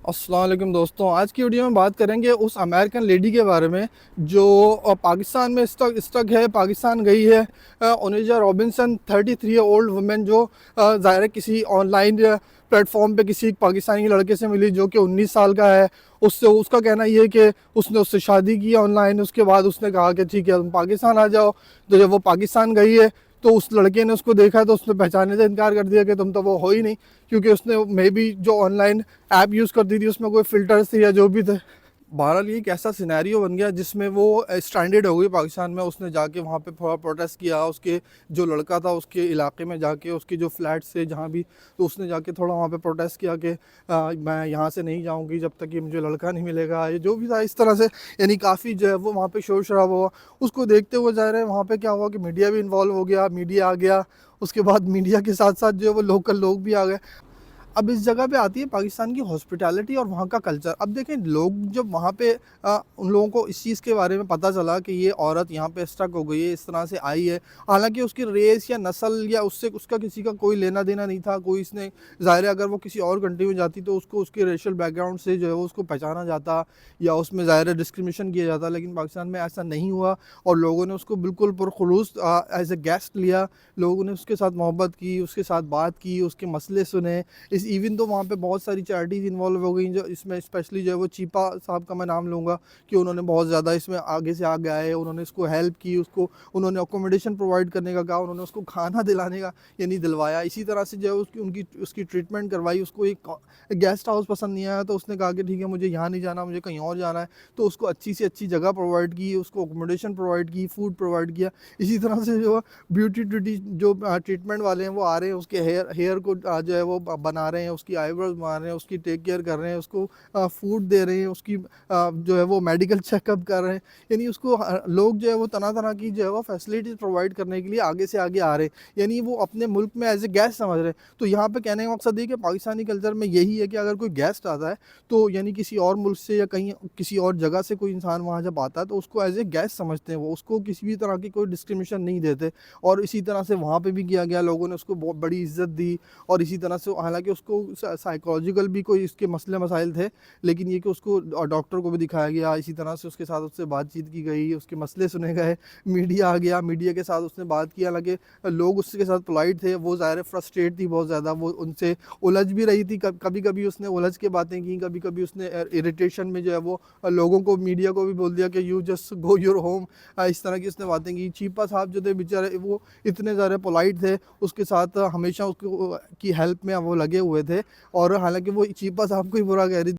अस्सलाम वालेकुम दोस्तों, आज की वीडियो में बात करेंगे उस अमेरिकन लेडी के बारे में जो पाकिस्तान में स्टक स्टक है। पाकिस्तान गई है। ओनेजा रॉबिन्सन 33 ईयर ओल्ड वुमेन जो ज़ाहिर है किसी ऑनलाइन प्लेटफॉर्म पे किसी पाकिस्तानी लड़के से मिली जो कि 19 साल का है। उससे उसका कहना ये है कि उसने उससे शादी की ऑनलाइन। उसके बाद उसने कहा कि ठीक है तुम पाकिस्तान आ जाओ। तो जब वो पाकिस्तान गई है तो उस लड़के ने उसको देखा तो उसने पहचानने से इनकार कर दिया कि तुम तो वो हो ही नहीं, क्योंकि उसने मे बी जो ऑनलाइन ऐप यूज़ करती थी उसमें कोई फ़िल्टर्स थे या जो भी थे। बहरहाल ये एक ऐसा सिनेरियो बन गया जिसमें वो स्ट्रैंडेड हो गई पाकिस्तान में। उसने जाके वहाँ पे थोड़ा प्रोटेस्ट किया, उसके जो लड़का था उसके इलाके में जाके, उसके जो फ्लैट्स थे जहाँ भी, तो उसने जाके थोड़ा वहाँ पे प्रोटेस्ट किया कि मैं यहाँ से नहीं जाऊँगी जब तक कि मुझे लड़का नहीं मिलेगा, ये जो भी था इस तरह से। यानी काफ़ी जो है वो वहाँ पे शोर शराबा हुआ। उसको देखते हुए जा रहे हैं वहाँ पे क्या हुआ कि मीडिया भी इन्वॉल्व हो गया, मीडिया आ गया। उसके बाद मीडिया के साथ साथ जो है वो लोकल लोग भी आ गए। अब इस जगह पे आती है पाकिस्तान की हॉस्पिटैलिटी और वहाँ का कल्चर। अब देखें लोग जब वहाँ पे उन लोगों को इस चीज़ के बारे में पता चला कि ये औरत यहाँ पे स्टक हो गई है, इस तरह से आई है। हालांकि उसकी रेस या नस्ल या उससे उसका किसी का कोई लेना देना नहीं था, कोई इसने ज़ाहिर है अगर वो किसी और कंट्री में जाती तो उसको उसके रेशल बैकग्राउंड से जो है वो उसको पहचाना जाता या उसमें ज़ाहिर है डिस्क्रिमिनेशन किया जाता। लेकिन पाकिस्तान में ऐसा नहीं हुआ और लोगों ने उसको बिल्कुल पुरखुलूस एज ए गेस्ट लिया। लोगों ने उसके साथ मोहब्बत की, उसके साथ बात की, उसके मसले सुने। इस इवन तो वहाँ पे बहुत सारी चैरिटीज़ इन्वॉल्व हो गई जो इसमें स्पेशली जो है वो चीपा साहब का मैं नाम लूँगा कि उन्होंने बहुत ज़्यादा इसमें आगे से आगे आए, उन्होंने इसको हेल्प की, उसको उन्होंने अकोमोडेशन प्रोवाइड करने का कहा, उन्होंने उसको खाना दिलाने का यानी दिलवाया। इसी तरह से जो है उसकी उनकी उसकी ट्रीटमेंट करवाई। उसको एक गेस्ट हाउस पसंद नहीं आया तो उसने कहा कि ठीक है मुझे यहाँ नहीं जाना, मुझे कहीं और जाना है। तो उसको अच्छी से अच्छी जगह प्रोवाइड की, उसको अकोमोडेशन प्रोवाइड की, फूड प्रोवाइड किया। इसी तरह से जो ब्यूटी ट्यूटी जो ट्रीटमेंट वाले हैं वो आ रहे हैं, उसके हेयर को जो है वो बना रहे हैं, उसकी आईब्रोज बना रहे हैं, उसकी टेक केयर कर रहे हैं, उसको फूड दे रहे हैं, उसकी जो है वो मेडिकल चेकअप कर रहे हैं। यानी उसको लोग जो है वो तरह तरह की जो है वो फैसिलिटीज़ प्रोवाइड करने के लिए आगे से आगे आ रहे हैं। यानी वो अपने मुल्क में एज ए गेस्ट समझ रहे हैं। तो यहाँ पे कहने का मकसद ये कि पाकिस्तानी कल्चर में यही है कि अगर कोई गेस्ट आता है तो यानी किसी और मुल्क से या कहीं किसी और जगह से कोई इंसान वहाँ जब आता है तो उसको एज ए गेस्ट समझते हैं। वो उसको किसी भी तरह की कोई डिस्क्रिमिनेशन नहीं देते। और इसी तरह से वहाँ पे भी किया गया, लोगों ने उसको बहुत बड़ी इज्जत दी। और इसी तरह से हालांकि उसको साइकोलॉजिकल भी कोई इसके मसले मसाइल थे, लेकिन ये कि उसको डॉक्टर को भी दिखाया गया। इसी तरह से उसके साथ उससे बातचीत की गई, उसके मसले सुने गए। मीडिया आ गया, मीडिया के साथ उसने बात की। हालांकि लोग उसके साथ पोलाइट थे, वो ज़ाहिर फ्रस्ट्रेट थी बहुत ज़्यादा, वो उनसे उलझ भी रही थी। कभी कभी उसने उलझ के बातें की, कभी कभी उसने इरिटेशन में जो है वो लोगों को, मीडिया को भी बोल दिया कि you just go your home. इस तरह की उसने बातें की। चीपा साहब जो थे बेचारे वो इतने ज़्यादा पोलाइट थे, उसके साथ हमेशा उसको की हेल्प में वो लगे हुए थे। और हालांकि वो चीपा साहब को ही बुरा कह रही